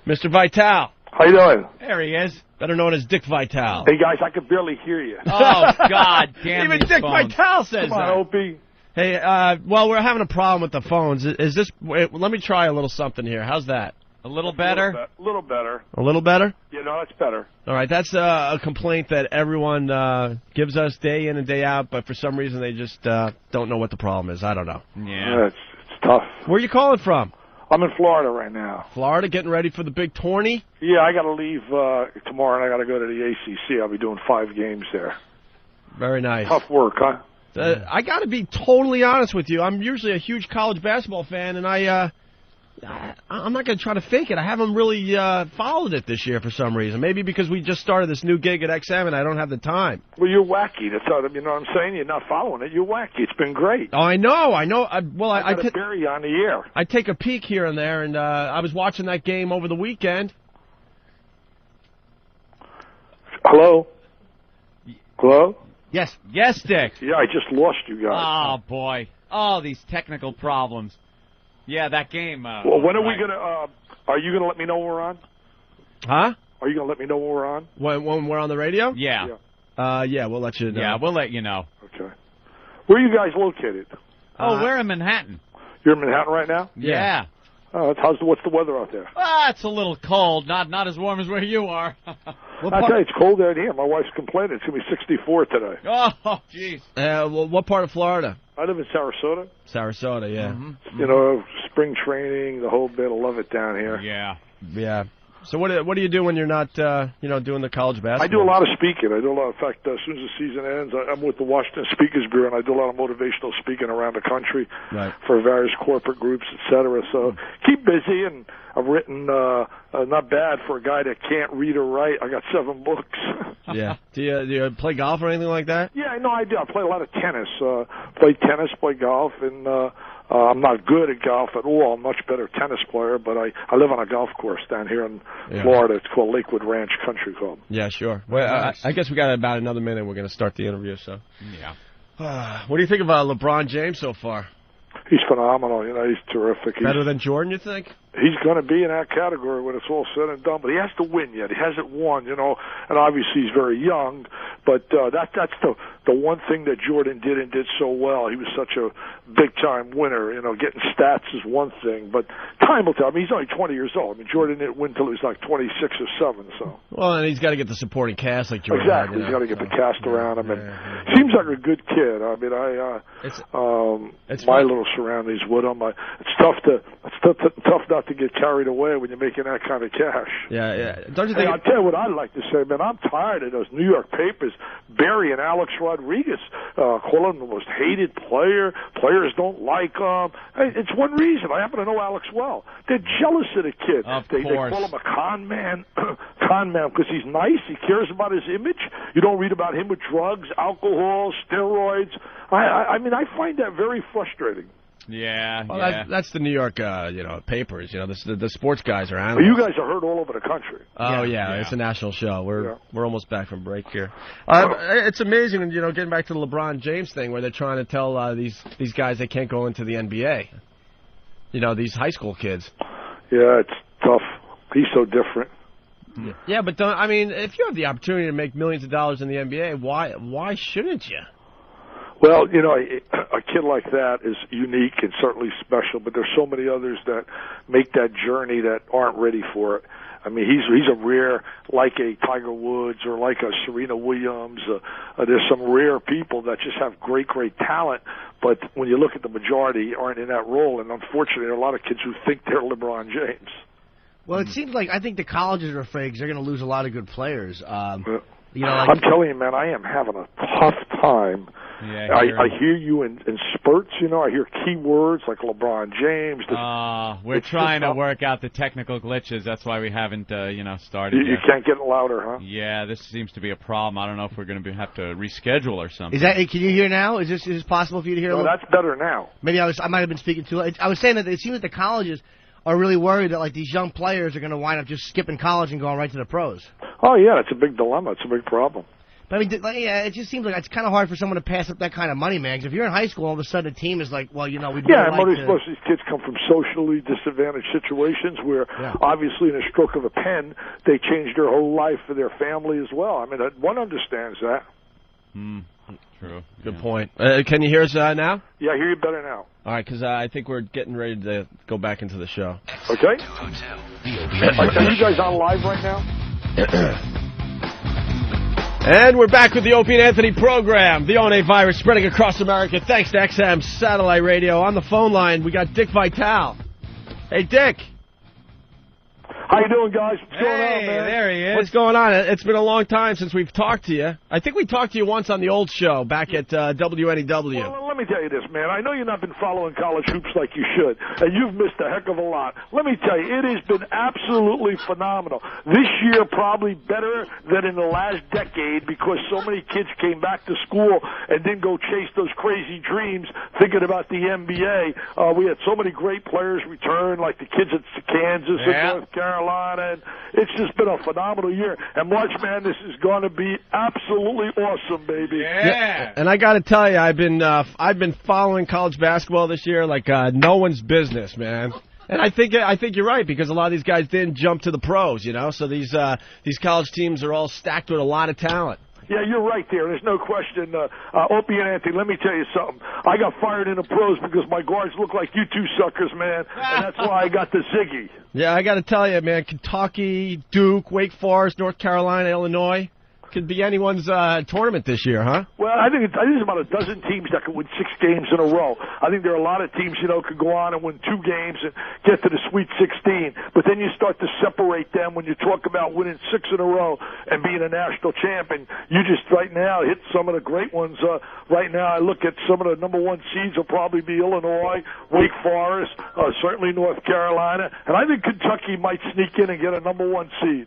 Mr. Vitale. How you doing? There he is. Better known as Dick Vitale. Hey, guys, I could barely hear you. Oh, God damn Even these Dick phones. Vitale says Come on, that. Opie. Hey, well, we're having a problem with the phones. Is this? Let me try a little something here. How's that? A little better? A little better. A little better? Yeah, no, that's better. All right, that's a complaint that everyone gives us day in and day out, but for some reason they just don't know what the problem is. I don't know. Yeah. It's tough. Where are you calling from? I'm in Florida right now. Florida, getting ready for the big tourney? Yeah, I got to leave tomorrow, and I got to go to the ACC. I'll be doing 5 games there. Very nice. Tough work, huh? I got to be totally honest with you. I'm usually a huge college basketball fan, and I'm not going to try to fake it. I haven't really followed it this year for some reason. Maybe because we just started this new gig at XM and I don't have the time. Well, you're wacky. That's all, you know what I'm saying? You're not following it. You're wacky. It's been great. Oh, I know. I bury you on the air. I take a peek here and there, and I was watching that game over the weekend. Hello? Hello? Yes, Dick. Yeah, I just lost you guys. Oh, boy. All these technical problems. Yeah, that game. Well, when are we going to, are you going to let me know when we're on? Huh? Are you going to let me know when we're on? When we're on the radio? Yeah. Yeah, we'll let you know. Yeah, we'll let you know. Okay. Where are you guys located? We're in Manhattan. You're in Manhattan right now? Yeah. Oh, what's the weather out there? It's a little cold. Not as warm as where you are. I tell you, it's cold out here. My wife's complaining. It's going to be 64 today. Oh, jeez. Well, what part of Florida? I live in Sarasota. Sarasota, yeah. Mm-hmm. You know, spring training, the whole bit. I love it down here. Yeah. Yeah. So what do you do when you're not, doing the college basketball? I do a lot of speaking. I do a lot. In fact, as soon as the season ends, I'm with the Washington Speakers Bureau, and I do a lot of motivational speaking around the country for various corporate groups, etc. So keep busy, and I've written not bad for a guy that can't read or write. I got 7 books. Yeah. Do you play golf or anything like that? Yeah, no, I do. I play a lot of tennis. Play golf, and I'm not good at golf at all. I'm a much better tennis player, but I live on a golf course down here in Florida. It's called Lakewood Ranch Country Club. Yeah, sure. Well, I guess we got about another minute. We're going to start the interview. So, yeah. What do you think about LeBron James so far? He's phenomenal. You know, he's terrific. Better than Jordan, you think? He's going to be in that category when it's all said and done, but he has to win yet. He hasn't won, you know, and obviously he's very young, but that's the one thing that Jordan did and did so well. He was such a big-time winner. You know, getting stats is one thing, but time will tell. I mean, he's only 20 years old. I mean, Jordan didn't win until he was like 26 or 7, so. Well, and he's got to get the supporting cast like Jordan. Exactly. He's got to get the cast around him, and seems like a good kid. I mean, it's my little surroundings with him. It's tough not to get carried away when you're making that kind of cash. Yeah. Don't you think? I'll tell you what I'd like to say, man. I'm tired of those New York papers burying Alex Rodriguez, calling him the most hated player. Players don't like him. Hey, it's one reason. I happen to know Alex well. They're jealous of the kid. They call him a con man, because he's nice. He cares about his image. You don't read about him with drugs, alcohol, steroids. I mean, I find that very frustrating. Yeah, well, that's the New York, papers. You know, the sports guys are animals. Well, you guys are heard all over the country. Oh yeah, it's a national show. We're almost back from break here. It's amazing, you know, getting back to the LeBron James thing, where they're trying to tell these guys they can't go into the NBA. You know, these high school kids. Yeah, it's tough. He's so different. Yeah, but if you have the opportunity to make millions of dollars in the NBA, why shouldn't you? Well, you know, a kid like that is unique and certainly special, but there's so many others that make that journey that aren't ready for it. I mean, he's a rare, like a Tiger Woods or like a Serena Williams. There's some rare people that just have great talent, but when you look at the majority, aren't in that role. And unfortunately, there are a lot of kids who think they're LeBron James. Well, it seems like I think the colleges are afraid because they're going to lose a lot of good players. You know, I'm telling you, man, I am having a tough time. Yeah, I hear you in spurts, you know. I hear key words like LeBron James. We're trying to work out the technical glitches. That's why we haven't, started You yet. can't get it louder, huh? Yeah, this seems to be a problem. I don't know if we're going to have to reschedule or something. Can you hear now? Is this possible for you to hear? No, that's better now. Maybe I might have been speaking too late. I was saying that it seems that the colleges are really worried that like these young players are going to wind up just skipping college and going right to the pros. Oh yeah, it's a big dilemma. It's a big problem. But I mean, yeah, it just seems like it's kind of hard for someone to pass up that kind of money, man. 'Cause if you're in high school, all of a sudden a team is like, well, we'd really most of these kids come from socially disadvantaged situations where, obviously, in a stroke of a pen, they change their whole life for their family as well. I mean, one understands that. True. Good point. Can you hear us now? Yeah, I hear you better now. All right, because I think we're getting ready to go back into the show. Okay. Are you guys on live right now? And we're back with the Opie and Anthony program. The ONA virus spreading across America thanks to XM Satellite Radio. On the phone line, we got Dick Vitale. Hey, Dick. How you doing, guys? What's going on, man? There he is. What's going on? It's been a long time since we've talked to you. I think we talked to you once on the old show back at WNEW. Well, let me tell you this, man. I know you've not been following college hoops like you should, and you've missed a heck of a lot. Let me tell you, it has been absolutely phenomenal. This year probably better than in the last decade because so many kids came back to school and didn't go chase those crazy dreams thinking about the NBA. We had so many great players return, like the kids at Kansas and North Carolina, and it's just been a phenomenal year. And March Madness is going to be absolutely awesome, baby. Yeah. And I got to tell you, I've been following college basketball this year like no one's business, man. And I think you're right because a lot of these guys didn't jump to the pros, So these college teams are all stacked with a lot of talent. Yeah, you're right there. There's no question. Opie and Anthony, let me tell you something. I got fired in the pros because my guards look like you two suckers, man, and that's why I got the Ziggy. Yeah, I got to tell you, man, Kentucky, Duke, Wake Forest, North Carolina, Illinois. Could be anyone's tournament this year, huh? Well, I think there's about a dozen teams that could win 6 games in a row. I think there are a lot of teams, could go on and win 2 games and get to the Sweet 16. But then you start to separate them when you talk about winning 6 in a row and being a national champion. You just right now hit some of the great ones. Right now, I look at some of the number 1 seeds will probably be Illinois, Wake Forest, certainly North Carolina, and I think Kentucky might sneak in and get a number 1 seed.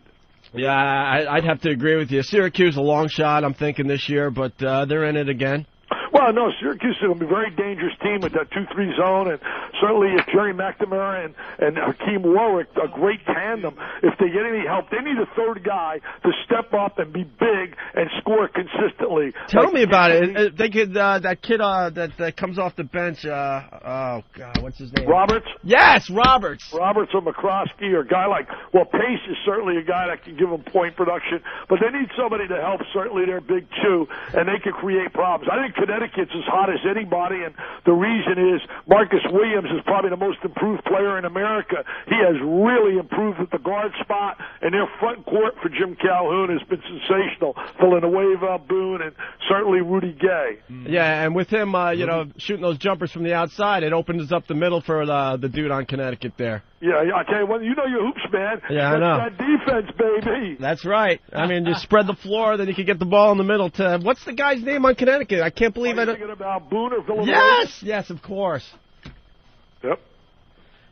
Yeah, I'd have to agree with you. Syracuse, a long shot, I'm thinking, this year, but they're in it again. Well, no, Syracuse is going to be a very dangerous team with that 2-3 zone, and certainly if Jerry McNamara and Hakeem Warwick, a great tandem, if they get any help, they need a third guy to step up and be big and score consistently. Tell me about it. They could that kid that comes off the bench. Oh God, what's his name? Roberts. Yes, Roberts. Roberts or McCroskey or a guy like Pace is certainly a guy that can give them point production, but they need somebody to help. Certainly, they're big too, and they can create problems. I think Connecticut's as hot as anybody, and the reason is Marcus Williams is probably the most improved player in America. He has really improved at the guard spot, and their front court for Jim Calhoun has been sensational. Villanueva, Boone, and certainly Rudy Gay. Yeah, and with him, shooting those jumpers from the outside, it opens up the middle for the dude on Connecticut there. Yeah, I tell you what, you know your hoops, man. Yeah, I know. That defense, baby. That's right. I mean, you spread the floor, then you can get the ball in the middle to what's the guy's name on Connecticut? I can't believe Are you thinking about Boone or Villanova? Yes, of course. Yep.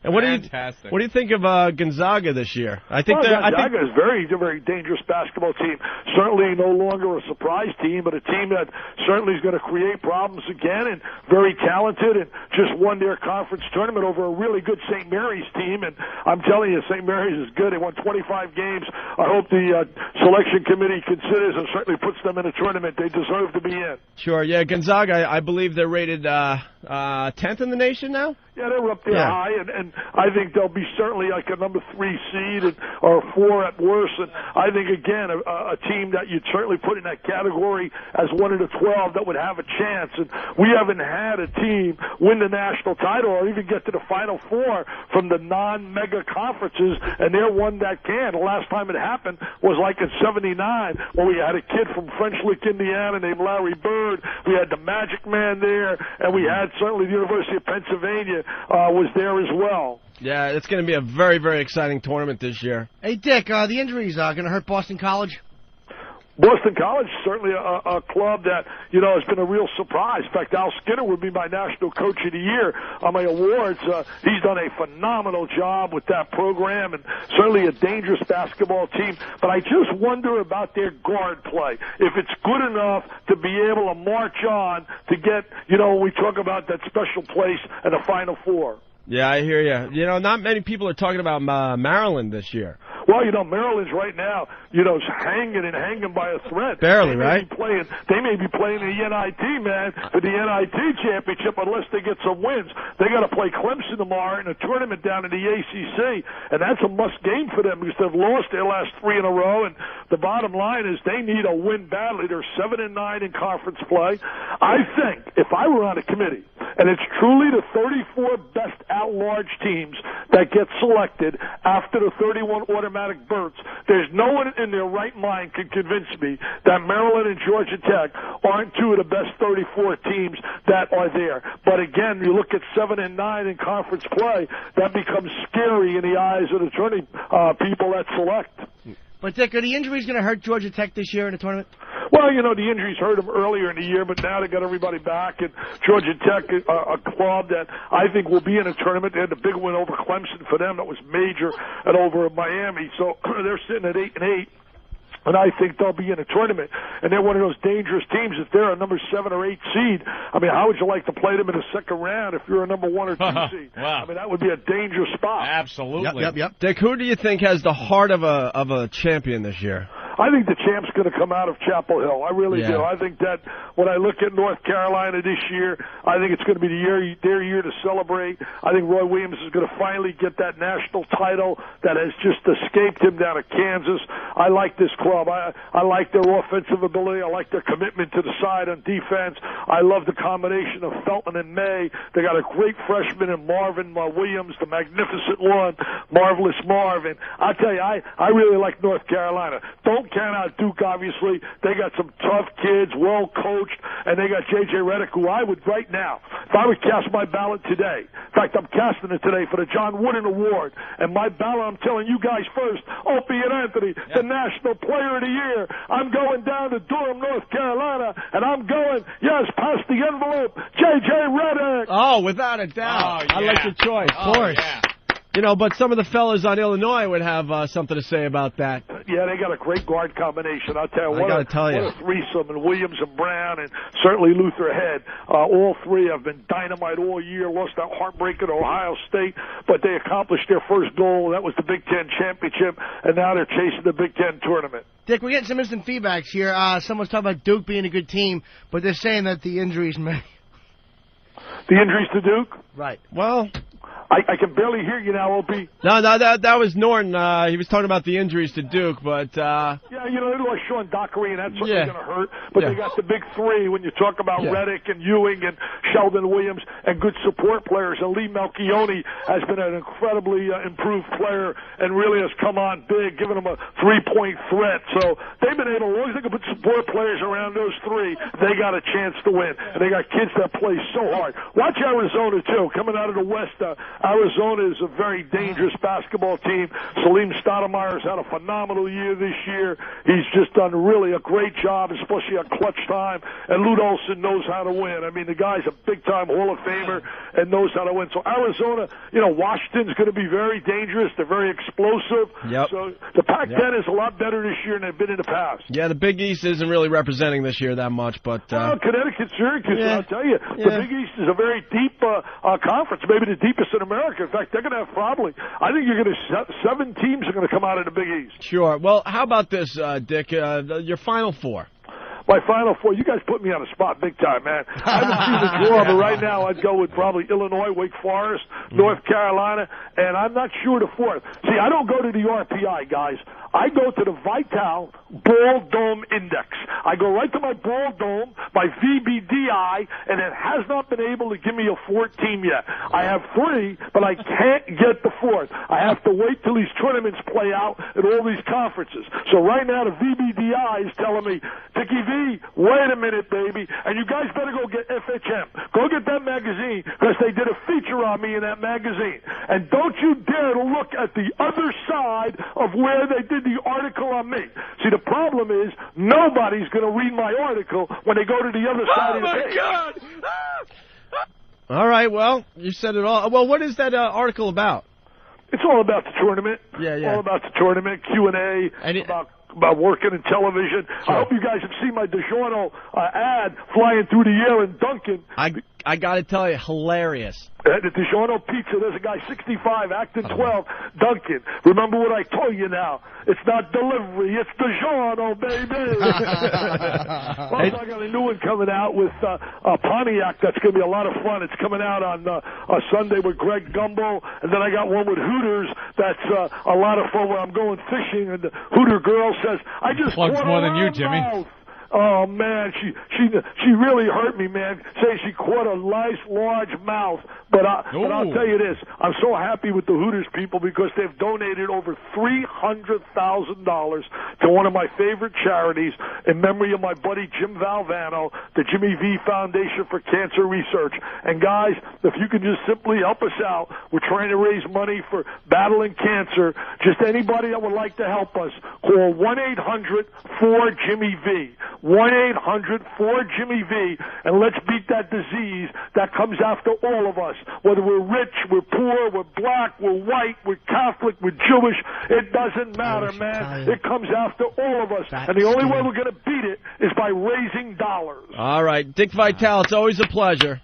And what Fantastic. do you think of Gonzaga this year? Gonzaga is a very, very dangerous basketball team. Certainly no longer a surprise team, but a team that certainly is going to create problems again, and very talented, and just won their conference tournament over a really good St. Mary's team. And I'm telling you, St. Mary's is good. They won 25 games. I hope the selection committee considers and certainly puts them in a tournament they deserve to be in. Sure, yeah. Gonzaga, I believe they're rated 10th in the nation now? Yeah, they're up there high, and I think they'll be certainly like a number 3 seed or 4 at worst. And I think, again, a team that you'd certainly put in that category as one of the 12 that would have a chance. And we haven't had a team win the national title or even get to the Final Four from the non-mega conferences, and they're one that can. The last time it happened was like in '79 when we had a kid from French Lick, Indiana named Larry Bird. We had the Magic Man there, and we had certainly the University of Pennsylvania was there as well. Yeah, it's going to be a very, very exciting tournament this year. Hey, Dick, the injuries going to hurt Boston College? Boston College is certainly a club that, has been a real surprise. In fact, Al Skinner would be my National Coach of the Year on my awards. He's done a phenomenal job with that program and certainly a dangerous basketball team. But I just wonder about their guard play. If it's good enough to be able to march on to get, when we talk about that special place in the Final Four. Yeah, I hear you. Not many people are talking about Maryland this year. Well, Maryland's right now, hanging by a thread. Barely, right? They may be playing the NIT, man, for the NIT championship unless they get some wins. They got to play Clemson tomorrow in a tournament down in the ACC, and that's a must game for them because they've lost their last 3 in a row. And the bottom line is they need a win badly. They're 7-9 in conference play. I think if I were on a committee, and it's truly the 34 best at-large teams that get selected after the 31 automatic berths, there's no one in their right mind can convince me that Maryland and Georgia Tech aren't 2 of the best 34 teams that are there. But again, you look at 7-9 in conference play, that becomes scary in the eyes of the tourney people that select. But, Dick, are the injuries going to hurt Georgia Tech this year in the tournament? Well, the injuries hurt them earlier in the year, but now they got everybody back. And Georgia Tech, a club that I think will be in a tournament. They had the big win over Clemson for them. That was major, and over Miami. So they're sitting at 8-8. And I think they'll be in a tournament. And they're one of those dangerous teams. If they're a number 7 or 8 seed, how would you like to play them in the second round if you're a number 1 or 2 seed? Wow. That would be a dangerous spot. Absolutely. Yep. Dick, who do you think has the heart of a champion this year? I think the champ's going to come out of Chapel Hill. I really do. I think that when I look at North Carolina this year, I think it's going to be their year to celebrate. I think Roy Williams is going to finally get that national title that has just escaped him down at Kansas. I like this club. I like their offensive ability. I like their commitment to the side on defense. I love the combination of Felton and May. They got a great freshman in Marvin Williams, the magnificent one, Marvelous Marvin. I'll tell you, I really like North Carolina. Don't count out Duke, obviously. They got some tough kids, well coached, and they got J.J. Redick, who I would right now, if I would cast my ballot today, in fact, I'm casting it today for the John Wooden Award, and my ballot, I'm telling you guys first, Opie and Anthony, the National Player of the Year. I'm going down to Durham, North Carolina, and I'm going, past the envelope, J.J. Redick. Oh, without a doubt. I like your choice. Of course. Yeah. But some of the fellas on Illinois would have something to say about that. Yeah, they got a great guard combination. I'll tell you, what a threesome, and Williams and Brown, and certainly Luther Head. All three have been dynamite all year, lost that heartbreaker to Ohio State, but they accomplished their first goal. That was the Big Ten championship, and now they're chasing the Big Ten tournament. Dick, we're getting some instant feedbacks here. Someone's talking about Duke being a good team, but they're saying that the injuries may... The injuries to Duke? Right. Well... I can barely hear you now, Opie. No, that was Norton. He was talking about the injuries to Duke, but... Yeah, they like Sean Dockery, and that's certainly going to hurt. But they got the big three when you talk about Redick and Ewing and Sheldon Williams and good support players. And Lee Melchione has been an incredibly improved player and really has come on big, giving them a three-point threat. So they've been able, as long as they can put support players around those three, they got a chance to win. And they got kids that play so hard. Watch Arizona, too, coming out of the West. Arizona is a very dangerous basketball team. Salim Stoudemire's had a phenomenal year this year. He's just done really a great job, especially at clutch time. And Lute Olson knows how to win. I mean, the guy's a big-time Hall of Famer and knows how to win. So Arizona, Washington's going to be very dangerous. They're very explosive. Yep. So the Pac-10 is a lot better this year than they've been in the past. Yeah, the Big East isn't really representing this year that much, but... Connecticut, Syracuse, I'll tell you. The Big East is a very deep conference, maybe the deepest in America. In fact, they're going to have probably, I think you're going to, 7 teams are going to come out of the Big East. Sure. Well, how about this, Dick, your Final Four? My Final Four, you guys put me on the spot big time, man. I haven't seen the draw, but right now I'd go with probably Illinois, Wake Forest, North Carolina, and I'm not sure the fourth. See, I don't go to the RPI, guys. I go to the Vitale Ball Dome Index. I go right to my Ball Dome, my VBDI, and it has not been able to give me a fourth team yet. I have 3, but I can't get the fourth. I have to wait till these tournaments play out at all these conferences. So right now the VBDI is telling me, Dickie V, wait a minute, baby, and you guys better go get FHM. Go get that magazine, because they did a feature on me in that magazine. And don't you dare to look at the other side of where they did the article on me. See, the problem is nobody's going to read my article when they go to the other side of the page. Oh, my God! All right, well, you said it all. Well, what is that article about? It's all about the tournament. Yeah. All about the tournament, Q&A, about working in television. Sure. I hope you guys have seen my DiGiorno ad flying through the air in Duncan. I got to tell you, hilarious. At the DiGiorno Pizza, there's a guy 65, acting 12, Duncan. Remember what I told you now. It's not delivery, it's DiGiorno, baby. Also, I got a new one coming out with Pontiac that's going to be a lot of fun. It's coming out on Sunday with Greg Gumbo, and then I got one with Hooters that's a lot of fun where I'm going fishing, and the Hooter girl says, I just plugs more than you, Jimmy. Mouth. Oh, man, she really hurt me, man, saying she caught a nice, large mouth. But I'll tell you this, I'm so happy with the Hooters people because they've donated over $300,000 to one of my favorite charities in memory of my buddy Jim Valvano, the Jimmy V Foundation for Cancer Research. And, guys, if you can just simply help us out, we're trying to raise money for battling cancer. Just anybody that would like to help us, call 1-800-4-JIMMY-V. 1-800-4-JIMMY-V, and let's beat that disease that comes after all of us. Whether we're rich, we're poor, we're black, we're white, we're Catholic, we're Jewish, it doesn't matter, man. It comes after all of us. And the only way we're going to beat it is by raising dollars. All right, Dick Vitale, it's always a pleasure.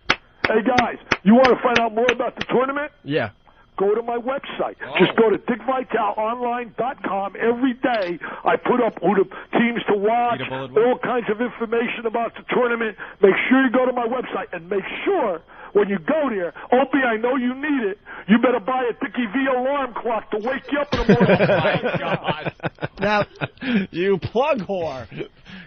Hey, guys, you want to find out more about the tournament? Yeah. Go to my website. Just go to DickVitaleOnline.com. Every day I put up who the teams to watch, all kinds of information about the tournament. Make sure you go to my website, and make sure when you go there, Opie, I know you need it. You better buy a Dickie V alarm clock to wake you up in the morning. Oh, my God. Now, you plug whore.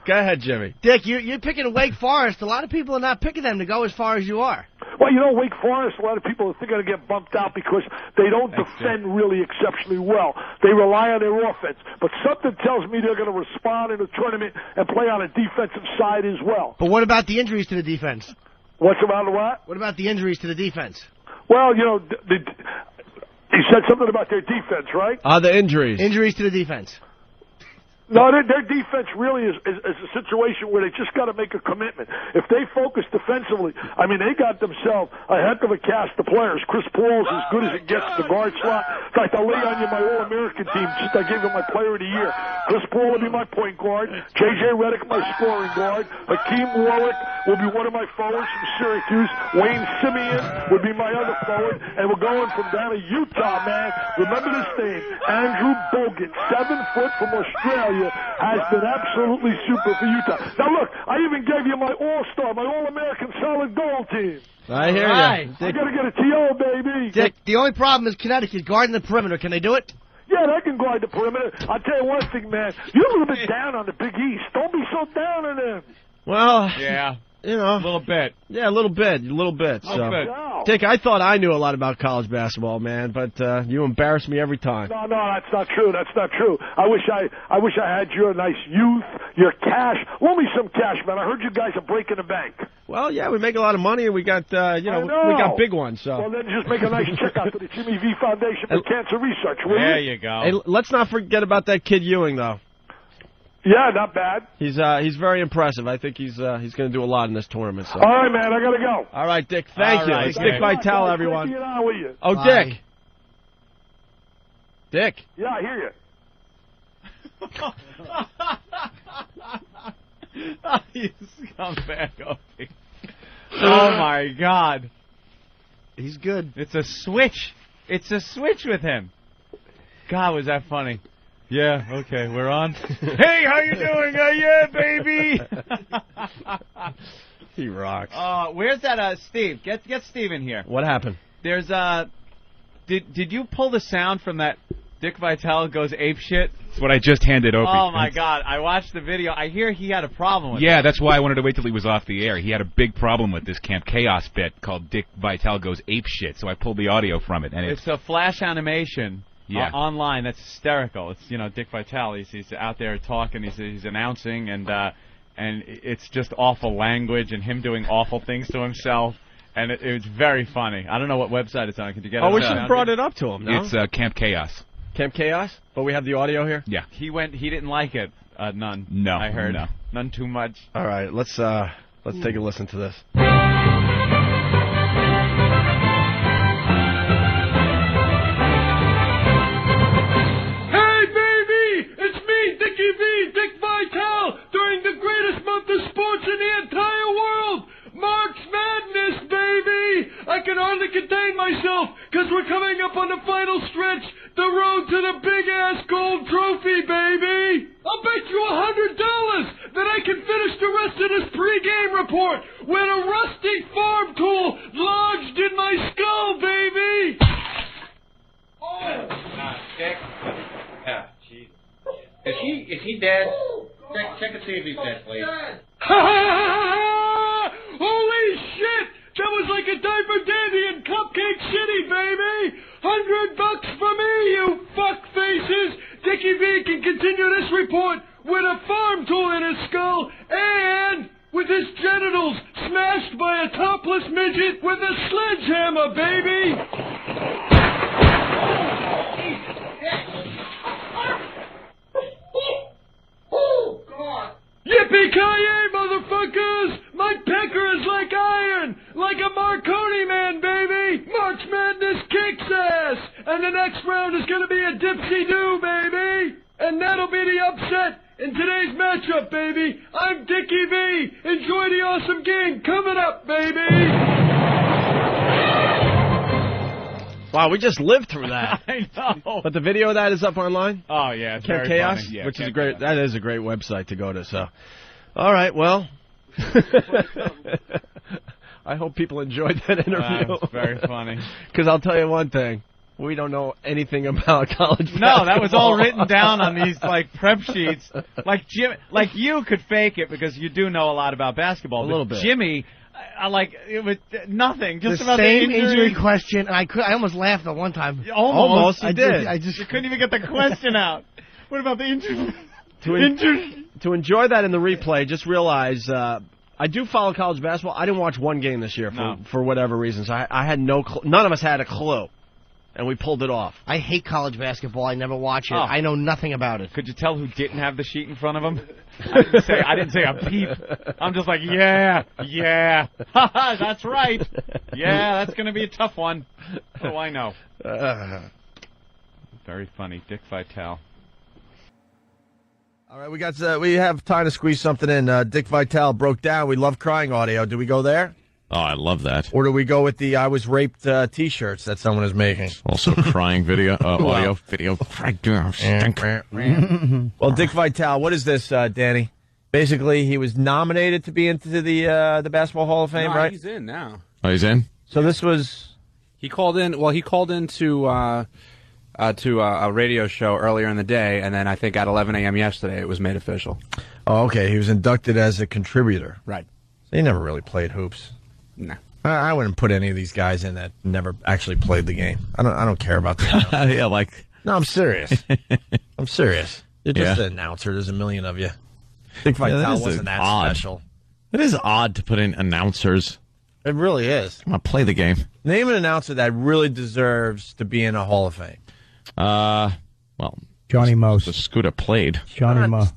Go ahead, Jimmy. Dick, you're picking Wake Forest. A lot of people are not picking them to go as far as you are. Well, you know, Wake Forest, a lot of people are going to get bumped out because they don't defend really exceptionally well. They rely on their offense. But something tells me they're going to respond in the tournament and play on a defensive side as well. But what about the injuries to the defense? What's about the what? What about the injuries to the defense? Well, you know, he said something about their defense, right? The injuries. Injuries to the defense. No, their defense really is a situation where they just got to make a commitment. If they focus defensively, I mean, they got themselves a heck of a cast of players. Chris Paul's as good as it gets at the guard slot. In fact, I'll lay on you my All-American team since I gave him my Player of the Year. Chris Paul will be my point guard. J.J. Redick, my scoring guard. Hakeem Warwick will be one of my forwards from Syracuse. Wayne Simeon would be my other forward. And we're going from down to Utah, man. Remember this name, Andrew Bogut, 7 foot from Australia. Has been absolutely super for Utah. Now, look, I even gave you my All-Star, my All-American solid gold team. I hear you. I got to get a TO, baby. Dick, the only problem is Connecticut guarding the perimeter. Can they do it? Yeah, they can guard the perimeter. I'll tell you one thing, man. You're a little bit down on the Big East. Don't be so down on them. Well, yeah. You know. A little bit. Yeah, a little bit. So. Dick, I thought I knew a lot about college basketball, man, but you embarrass me every time. No, that's not true. That's not true. I wish I had your nice youth, your cash. Loan me some cash, man. I heard you guys are breaking the bank. Well, yeah, we make a lot of money, and we got, we got big ones. So. Well, then just make a nice check out to the Jimmy V Foundation for Cancer Research, will you? There you go. Hey, let's not forget about that kid Ewing, though. Yeah, not bad. He's very impressive. I think he's going to do a lot in this tournament. So. All right, man, I got to go. All right, Dick, thank you. It's Dick Vitale, everyone. Oh, Bye. Dick. Dick. Yeah, I hear you. You scumbag, Opie. Oh, my God. He's good. It's a switch. It's a switch with him. God, was that funny. Yeah, okay, we're on. Hey, how you doing? Yeah, baby. He rocks. Where's that, Steve? Get Steve in here. What happened? There's, did you pull the sound from that Dick Vitale goes ape shit? That's what I just handed Opie. Oh, my God. I watched the video. I hear he had a problem with it. Yeah, that's why I wanted to wait till he was off the air. He had a big problem with this Camp Chaos bit called Dick Vitale goes ape shit, so I pulled the audio from it. And it's a flash animation. Yeah. Online, that's hysterical. It's Dick Vitale. He's out there talking. He's announcing, and it's just awful language and him doing awful things to himself. And it's very funny. I don't know what website it's on. Can you get it? Oh, we should have brought it up to him. No? It's Camp Chaos. Camp Chaos, but we have the audio here. Yeah. He didn't like it. None. No. I heard. No. None too much. All right, let's take a listen to this. During the greatest month of sports in the entire world, March Madness, baby! coming up on the final stretch, the road to the big-ass gold trophy, baby. I'll bet you $100 that I can finish the rest of this pregame report with a rusty farm tool lodged in my skull, baby. Dick. Yeah, jeez. Is he dead? Check and see if he's dead, please. Holy shit! That was like a diaper dandy in Cupcake City, baby! $100 for me, you fuck faces! Dickie V can continue this report with a farm tool in his skull and with his genitals smashed by a topless midget with a sledgehammer, baby! Oh, God! Yippee-ki-yay, motherfuckers! My pecker is like iron, like a Marconi man, baby! March Madness kicks ass! And the next round is gonna be a dipsy-do, baby! And that'll be the upset in today's matchup, baby! I'm Dickie V! Enjoy the awesome game coming up, baby! Wow, we just lived through that. I know. But the video of that is up online? Oh, yeah, it's Camp very Chaos, funny. Yeah, which is Camp a great. Chaos. That is a great website to go to. So, all right, well, I hope people enjoyed that interview. It's very funny. Because I'll tell you one thing: we don't know anything about college. No, that was all written down on these like prep sheets. Like you could fake it because you do know a lot about basketball. A little bit. Jimmy, it was nothing. Just the about same the injury question, and I almost laughed at one time. Almost, you did. I just you couldn't even get the question out. What about the injury? To enjoy that in the replay, just realize I do follow college basketball. I didn't watch one game this year for whatever reasons. I had no none of us had a clue, and we pulled it off. I hate college basketball. I never watch it. Oh. I know nothing about it. Could you tell who didn't have the sheet in front of him? I didn't say a peep. I'm just like, yeah, that's right. Yeah, that's going to be a tough one. Oh, I know. Very funny. Dick Vitale. All right, we have time to squeeze something in. Dick Vitale broke down. We love crying audio. Do we go there? Oh, I love that. Or do we go with the I was raped T-shirts that someone is making? Also crying video, audio, video. Well, Dick Vitale, what is this, Danny? Basically, he was nominated to be into the Basketball Hall of Fame, right? He's in now. Oh, he's in? So this was... He called in. Well, he called in to a radio show earlier in the day, and then I think at 11 a.m. yesterday it was made official. Oh, okay. He was inducted as a contributor. Right. So he never really played hoops. No. I wouldn't put any of these guys in that never actually played the game. I don't care about that. Yeah, like... No, I'm serious. I'm serious. You're just an announcer. There's a million of you. Dick Vitale wasn't that special. It is odd to put in announcers. It really is. I'm going to play the game. Name an announcer that really deserves to be in a Hall of Fame. Well, Johnny Most. The Scooter played. Johnny Most.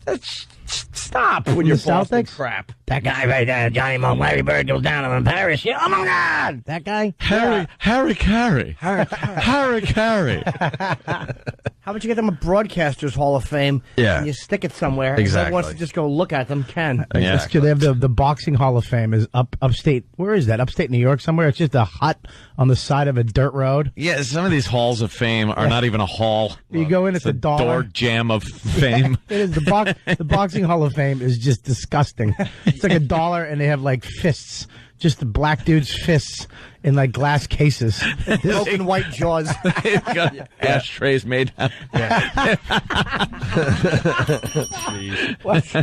Stop with your Boston crap. That guy right there, Johnny Mo, Larry Bird goes down in Paris. Yeah, oh my God, that guy. Harry Carey. Harry Carey. How about you get them a Broadcasters Hall of Fame? Yeah. And you stick it somewhere. Exactly. Whoever wants to just go look at them can. Yeah. They have the Boxing Hall of Fame is upstate. Where is that? Upstate New York somewhere? It's just a hut on the side of a dirt road. Yeah, some of these halls of fame are not even a hall. You go in, it's a dollar. Door jam of fame. It is the Boxing Hall of Fame is just disgusting. It's like $1, and they have like fists, just the black dude's fists in like glass cases, Broken white jaws. They've got ashtrays made out. What's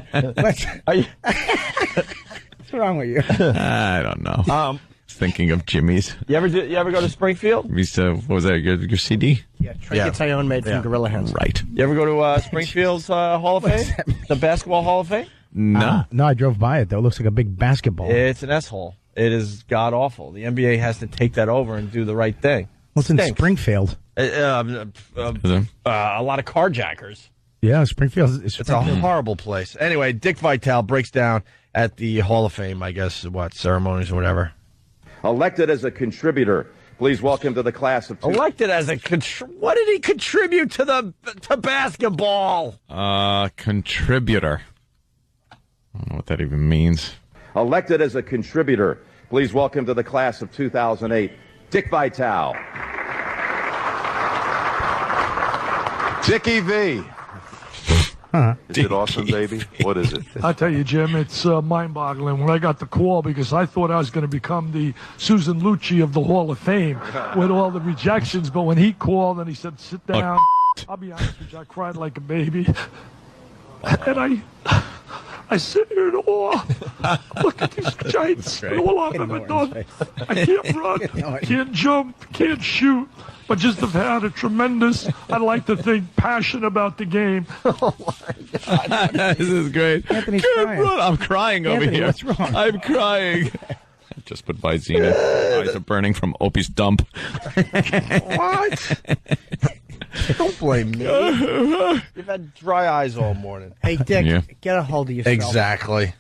wrong with you? I don't know. Thinking of Jimmy's. You ever go to Springfield? What was that? Your CD? Yeah, trinkets I own made from gorilla hands. Right. You ever go to Springfield's Hall of Fame? The Basketball Hall of Fame? No. No, I drove by it though. It looks like a big basketball. It's an S-hole. It is god awful. The NBA has to take that over and do the right thing. Well, it's in Springfield. A lot of carjackers. Yeah, Springfield. It's a horrible place. Anyway, Dick Vitale breaks down at the Hall of Fame, I guess, ceremonies or whatever. Elected as a contributor. Please welcome to the class of... Elected as a... What did he contribute to basketball? Contributor. I don't know what that even means. Elected as a contributor. Please welcome to the class of 2008, Dick Vitale. Dickie V. Is it awesome, baby? What is it? I tell you, Jim, it's mind-boggling when I got the call because I thought I was going to become the Susan Lucci of the Hall of Fame with all the rejections. But when he called and he said, "Sit down," I'll be honest with you, I cried like a baby. And I sit here in awe. Look at these giants and all I've ever done. I can't run, can't jump, can't shoot, but just have had a tremendous, I'd like to think, passion about the game. Oh, my God. This is great. Anthony's Can't crying. run. I'm crying over Anthony, here. what's wrong? I'm crying. Just put Visine. Eyes are burning from Opie's dump. What? Don't blame me. You've had dry eyes all morning. Hey, Dick, Yeah. get a hold of yourself. Exactly.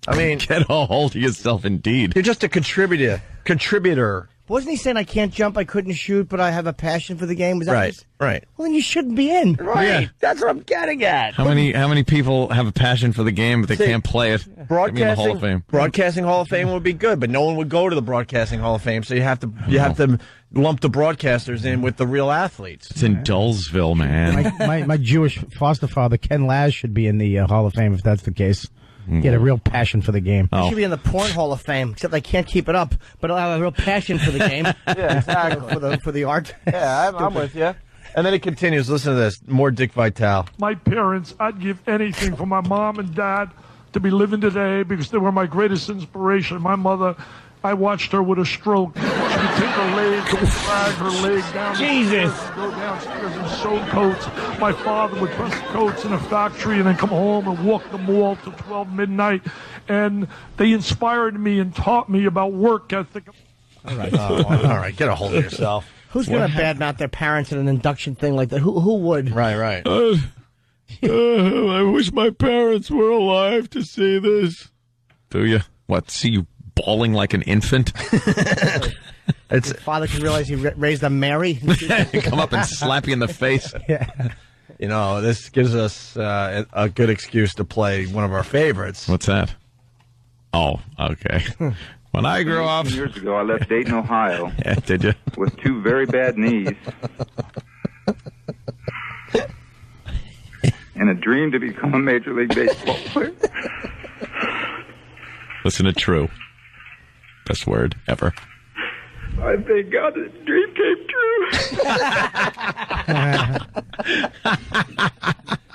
I mean, Get a hold of yourself, indeed. you're just a contributor. Wasn't he saying I can't jump, I couldn't shoot, but I have a passion for the game? Was that Right. Right. Well, then you shouldn't be in. Right. Yeah. That's what I'm getting at. How many people have a passion for the game, but they can't play it? Get me in the Hall of Fame. Broadcasting Hall of Fame would be good, but no one would go to the Broadcasting Hall of Fame, so you have to lump the broadcasters in with the real athletes. It's in Dullsville, man. My Jewish foster father, Ken Laz, should be in the Hall of Fame if that's the case. He had a real passion for the game. Oh. He should be in the Porn Hall of Fame, except I can't keep it up, but I'll have a real passion for the game. Yeah, exactly. for the art. Yeah, I'm with you. And then it continues. Listen to this. More Dick Vitale. My parents, I'd give anything for my mom and dad to be living today because they were my greatest inspiration. My mother, I watched her with a stroke. She would take her leg, drag her leg down the stairs, go downstairs and sew coats. My father would press coats in a factory and then come home and walk the mall till 12 midnight. And they inspired me and taught me about work ethic. All right. All right. Get a hold of yourself. Who's going to badmouth their parents at an induction thing like that? Who would? Right. I wish my parents were alive to see this. Do you? What, see you bawling like an infant? It's father can realize he raised a Mary. Come up and slap you in the face. Yeah. You know, this gives us a good excuse to play one of our favorites. What's that? Oh, okay. When I grew up... 18 years ago, I left Dayton, Ohio. Yeah, did you? With 2 very bad knees. And a dream to become a Major League Baseball player. Listen to True. Best word ever. I thank God this dream came true.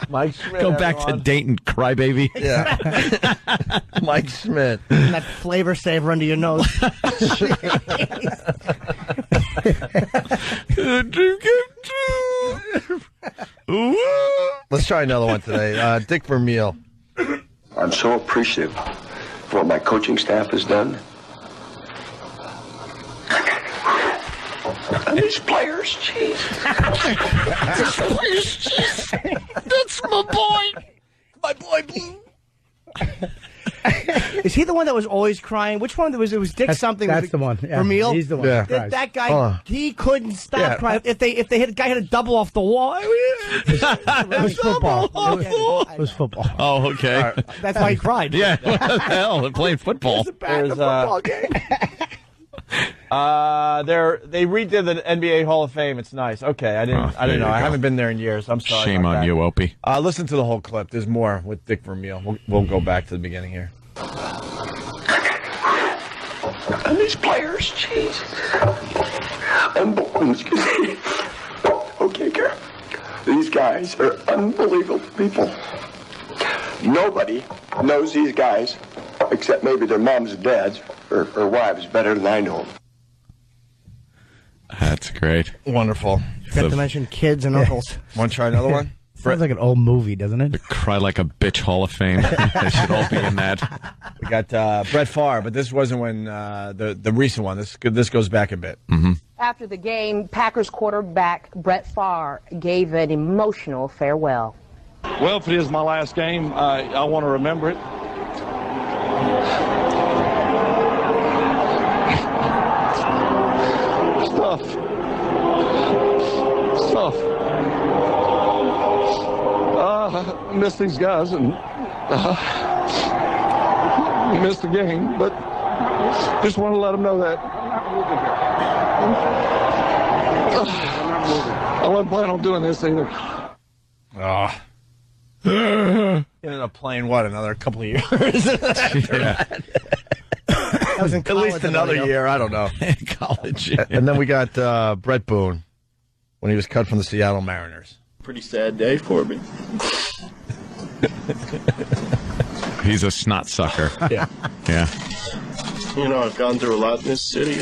Mike Schmidt. Go back to Dayton, crybaby. Yeah. Mike Schmidt. And that flavor saver under your nose. The dream came true. Let's try another one today. Dick Vermeil. I'm so appreciative for what my coaching staff has done. And these players, jeez. These players, jeez. That's my boy. My boy Blue. Is he the one that was always crying? Which one? It was Dick something. That's the one. Yeah, Vermeil? he's the one. Yeah. That guy, he couldn't stop crying. If they hit a guy hit a double off the wall. It was football. It was football. Oh, okay. Right. That's why he cried. Yeah, what the hell? They're playing football. There's football game. They redid the NBA Hall of Fame. It's nice. Okay, I didn't know. I haven't been there in years. I'm sorry. Shame on you, Opie. Listen to the whole clip. There's more with Dick Vermeil. We'll go back to the beginning here. And these players, jeez. Excuse me. Okay, Karen. These guys are unbelievable people. Nobody knows these guys, except maybe their moms and dads or wives, better than I know them. That's great. Wonderful. Forgot to mention kids and uncles. Want to try another one? Sounds like an old movie, doesn't it? The Cry Like a Bitch Hall of Fame. They should all be in that. We got Brett Favre, but this wasn't when the recent one. This goes back a bit. Mm-hmm. After the game, Packers quarterback Brett Favre gave an emotional farewell. Well, if it is my last game, I want to remember it. Stuff. I miss these guys and miss the game, but just want to let them know that I wasn't planning on doing this either. Oh. He ended up playing, what, another couple of years? That was in At college least another year. I don't know. College. Yeah. And then we got Brett Boone when he was cut from the Seattle Mariners. Pretty sad day for me. He's a snot sucker. Yeah. Yeah. You know, I've gone through a lot in this city.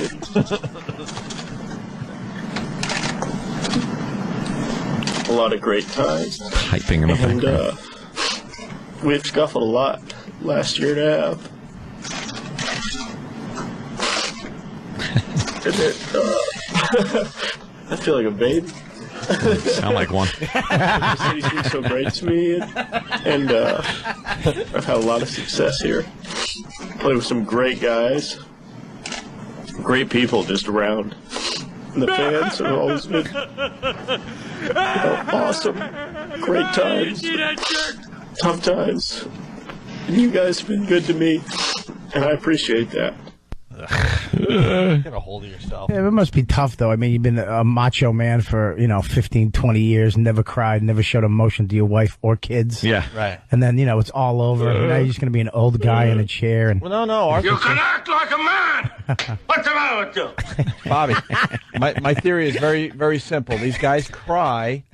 A lot of great times. Hyping him up. And we've scuffled a lot last year and a half. And I feel like a baby. Sound like one. The city's been so great to me, and I've had a lot of success here. Played with some great guys, great people just around. And the fans have always been awesome, great times, tough times. And you guys have been good to me, and I appreciate that. Get a hold of yourself. Yeah, it must be tough, though. I mean, you've been a macho man for, 15, 20 years, never cried, never showed emotion to your wife or kids. Yeah. Right. And then, it's all over. Now you're just going to be an old guy in a chair. And Well, no. You can act like a man! What's the matter with you? Bobby, my theory is very, very simple. These guys cry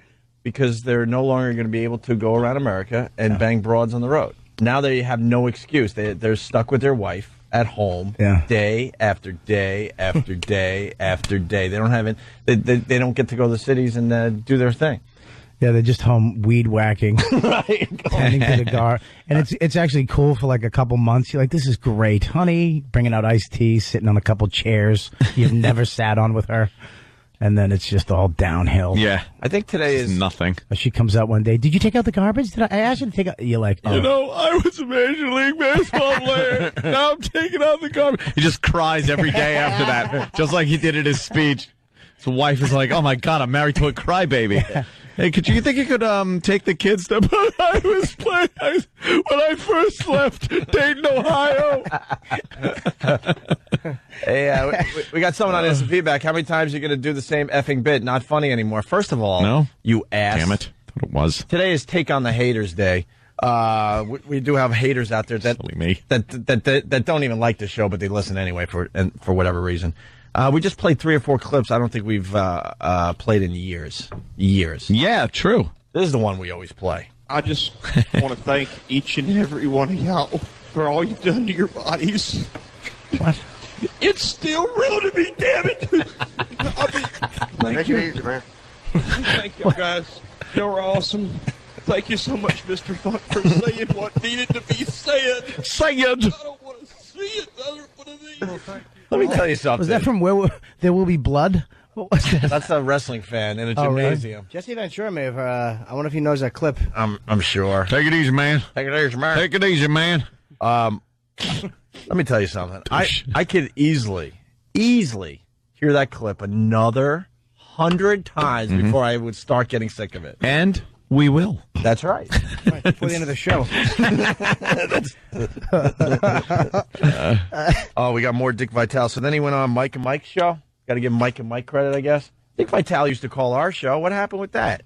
because they're no longer going to be able to go around America and bang broads on the road. Now they have no excuse. They're stuck with their wife at home, day after day after day after day. They don't have it. They don't get to go to the cities and do their thing. Yeah, they're just home weed whacking, right? Tending to the gar, and it's actually cool for like a couple months. You're like, this is great, honey. Bringing out iced tea, sitting on a couple chairs you've never sat on with her, and then it's just all downhill. Yeah. I think today is nothing. She comes out one day. Did you take out the garbage? Did I ask you to take out? You're like, oh. I was a Major League Baseball player. Now I'm taking out the garbage. He just cries every day after that, just like he did in his speech. His wife is like, "Oh my God, I'm married to a crybaby." Hey, you think you could take the kids to? But I was playing when I first left Dayton, Ohio. Hey, we got someone on instant feedback. How many times are you going to do the same effing bit? Not funny anymore. First of all, No. you ass. Damn it! Thought it was. Today is Take on the Haters Day. We do have haters out there that don't even like the show, but they listen anyway for whatever reason. We just played 3 or 4 clips. I don't think we've played in years. Yeah, true. This is the one we always play. I just want to thank each and every one of y'all for all you've done to your bodies. What? It's still real to me, damn it. Thank you. Easy, man. Thank you, guys. You're awesome. Thank you so much, Mr. Funk, for saying what needed to be said. Say it. I don't want to see it. I don't want to see it. Let me tell you something. Was that from There Will Be Blood? What was that? That's a wrestling fan in a Oh, really? gymnasium. Jesse Ventura may have. I wonder if he knows that clip. I'm sure. Take it easy, man. Take it easy, man. Take it easy, man. Let me tell you something. I could easily hear that clip another 100 times before I would start getting sick of it. And we will. That's right. Before the end of the show. Oh, we got more Dick Vitale. So then he went on Mike and Mike's show. Got to give Mike and Mike credit, I guess. Dick Vitale used to call our show. What happened with that?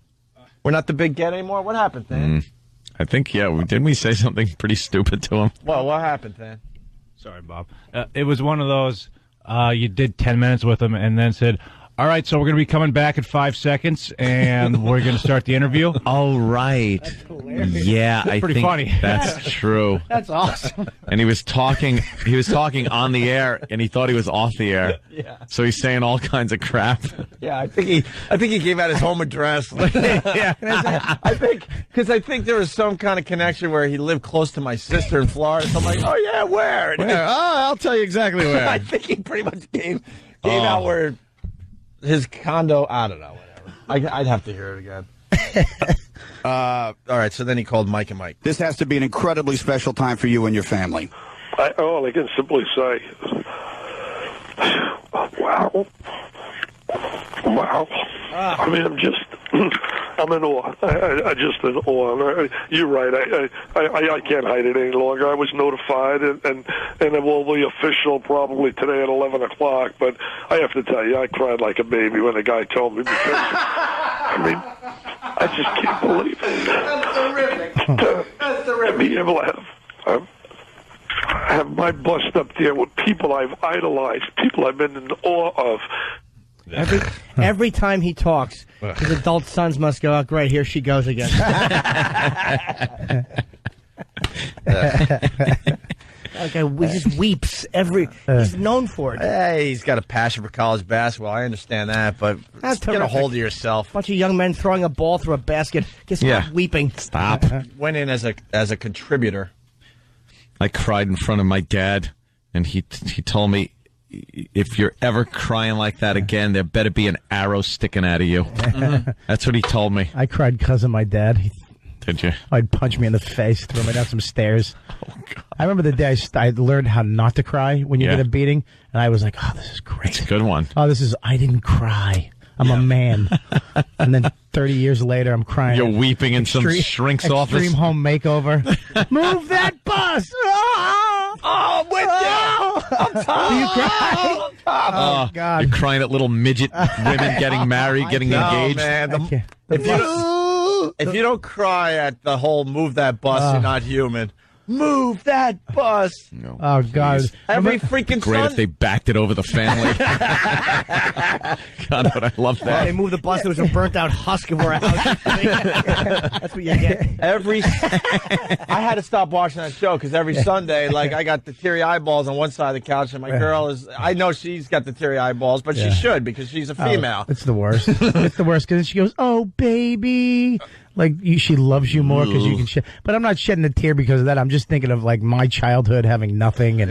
We're not the big get anymore? What happened, Than? I think, didn't we say something pretty stupid to him? Well, what happened, Than? Sorry, Bob. It was one of those, you did 10 minutes with him and then said, all right, so we're going to be coming back in 5 seconds, and we're going to start the interview. All right. Yeah, I pretty think funny. That's true. That's awesome. And he was talking on the air, and he thought he was off the air. Yeah. So he's saying all kinds of crap. Yeah, I think he gave out his home address. Yeah. I think there was some kind of connection where he lived close to my sister in Florida. So I'm like, oh yeah, where? I'll tell you exactly where. I think he pretty much gave out where his condo. I don't know, whatever. I'd have to hear it again. All right, so then he called Mike and Mike. This has to be an incredibly special time for you and your family. All I can simply say, wow. I mean, I'm in awe. I just in awe. You're right. I can't hide it any longer. I was notified, and it will be official probably today at 11 o'clock. But I have to tell you, I cried like a baby when the guy told me because I mean, I just can't believe it. That's terrific. That's terrific. To be able to have my bust up there with people I've idolized, people I've been in awe of. Every time he talks, his adult sons must go, oh, great, here she goes again. Okay, he just weeps he's known for it. Hey, he's got a passion for college basketball. I understand that, but get a hold of yourself. Bunch of young men throwing a ball through a basket. Guess what? Weeping. Stop. Went in as a contributor. I cried in front of my dad, and he told me, if you're ever crying like that again, there better be an arrow sticking out of you. That's what he told me. I cried because of my dad. Did you? I'd punch me in the face, throw me down some stairs. Oh, God. I remember the day I learned how not to cry when you get a beating, and I was like, oh, this is great. It's a good one. Oh, I didn't cry. I'm a man. And then 30 years later, I'm crying. You're weeping in some shrink's office. Extreme home makeover. Move that bus! Oh, I'm with you! I'm Do you cry? Oh, God. You're crying at little midget women getting married, getting engaged. Man, if you don't cry at the whole move that bus, you're not human. Move that bus. No, oh, God. Every freaking Great Sunday. if they backed it over the family. God, but I love that. They moved the bus. There was a burnt-out husk of our house. That's what you get. I had to stop watching that show because every Sunday, like, I got the teary eyeballs on one side of the couch, and my girl I know she's got the teary eyeballs, but she should because she's a female. It's the worst. It's the worst because she goes, oh, baby. Like, she loves you more because you can shed. But I'm not shedding a tear because of that. I'm just thinking of, like, my childhood having nothing. And,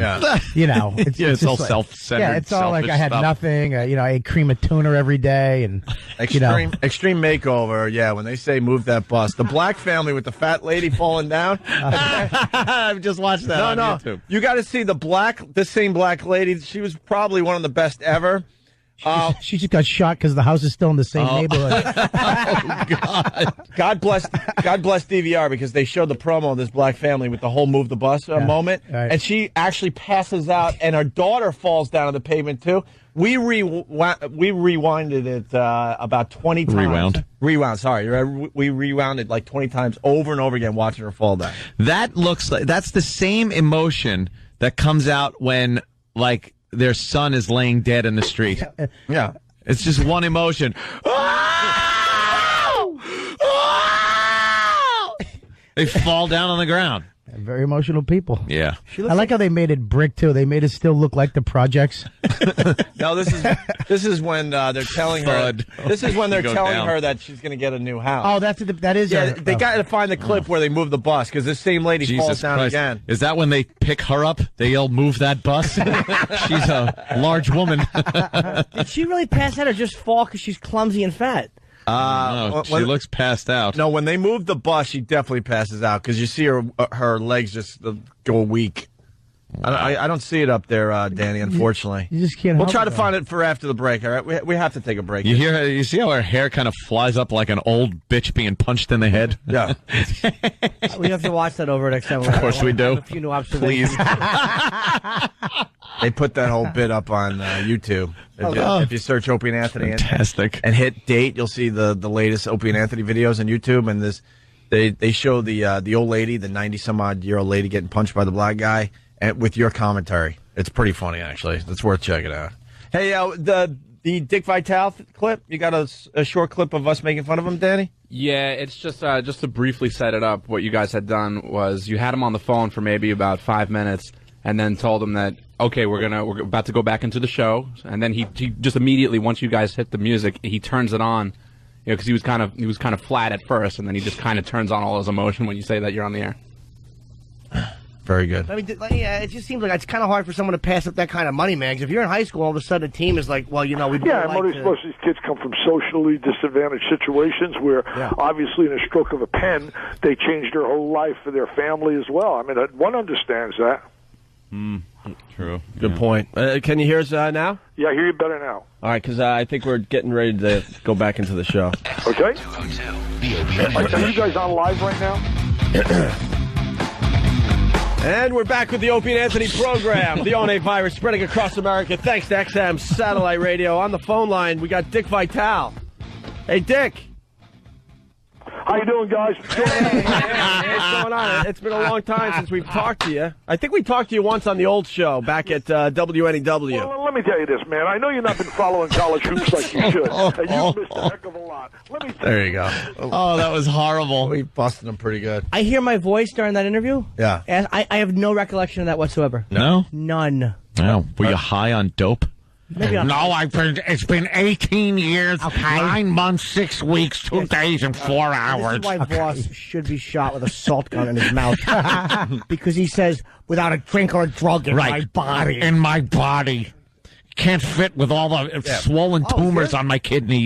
you know. It's all like, self-centered. Yeah, it's all like I had stuff. nothing. You know, I ate cream of tuna every day. And, Extreme makeover, yeah, when they say move that bus. The black family with the fat lady falling down. I've just watched that on YouTube. You got to see the same black lady. She was probably one of the best ever. She just got shot because the house is still in the same neighborhood. God bless DVR because they showed the promo of this black family with the whole move the bus moment, and she actually passes out, and her daughter falls down on the pavement too. We rewinded it about 20 times. Rewound. Sorry, we rewound it like 20 times over and over again, watching her fall down. That looks like that's the same emotion that comes out when their son is laying dead in the street. Yeah. It's just one emotion. They fall down on the ground. Very emotional people. Yeah. I like how they made it brick, too. They made it still look like the projects. No, this is when they're telling her. This is when they're telling her that she's going to get a new house. Oh, that is. Yeah, they got to find the clip where they move the bus because this same lady falls down again. Is that when they pick her up? They yell, "Move that bus!" She's a large woman. Did she really pass out or just fall because she's clumsy and fat? No, she looks passed out. No, when they move the bus, she definitely passes out because you see her legs just go weak. I don't see it up there, Danny, unfortunately. You just can't. We'll try to find it for after the break, all right? We have to take a break. You see how her hair kind of flies up like an old bitch being punched in the head? Yeah. We have to watch that over at XM. Of course we do. A few new observations. Please. They put that whole bit up on YouTube. If you search Opie and Anthony and hit date, you'll see the latest Opie and Anthony videos on YouTube. And they show the old lady, the 90-some-odd-year-old lady getting punched by the black guy, and with your commentary. It's pretty funny, actually. It's worth checking out. Hey, the Dick Vitale clip, you got a short clip of us making fun of him, Danny? Yeah, it's just to briefly set it up, what you guys had done was you had him on the phone for maybe about 5 minutes and then told him that, okay, we're about to go back into the show, and then he just immediately, once you guys hit the music, he turns it on, because he was kind of flat at first, and then he just kind of turns on all his emotion when you say that you're on the air. Very good. I mean, yeah, it just seems like it's kind of hard for someone to pass up that kind of money, man. Because if you're in high school, all of a sudden a team is like, well, we most of these kids come from socially disadvantaged situations where, obviously, in a stroke of a pen, they change their whole life for their family as well. I mean, one understands that. True. Good point. Can you hear us now? Yeah, I hear you better now. All right, because I think we're getting ready to go back into the show. Okay. Are you guys on live right now? And we're back with the Opie and Anthony program. The ONA virus spreading across America thanks to XM Satellite Radio. On the phone line, we got Dick Vitale. Hey, Dick. How you doing, guys? What's going on? It's been a long time since we've talked to you. I think we talked to you once on the old show back at WNEW. Well, let me tell you this, man. I know you've not been following college hoops like you should, and you've missed a heck of a lot. Let me. There you go. Oh, that was horrible. We busted him pretty good. I hear my voice during that interview. Yeah. And I have no recollection of that whatsoever. No? None. No. Were you high on dope? Maybe I'm it's been 18 years, 9 months, 6 weeks, 2 days, and 4 hours. This is why Voss should be shot with a salt gun in his mouth. Because he says, without a drink or a drug in my body. In my body. Can't fit with all the swollen tumors on my kidney.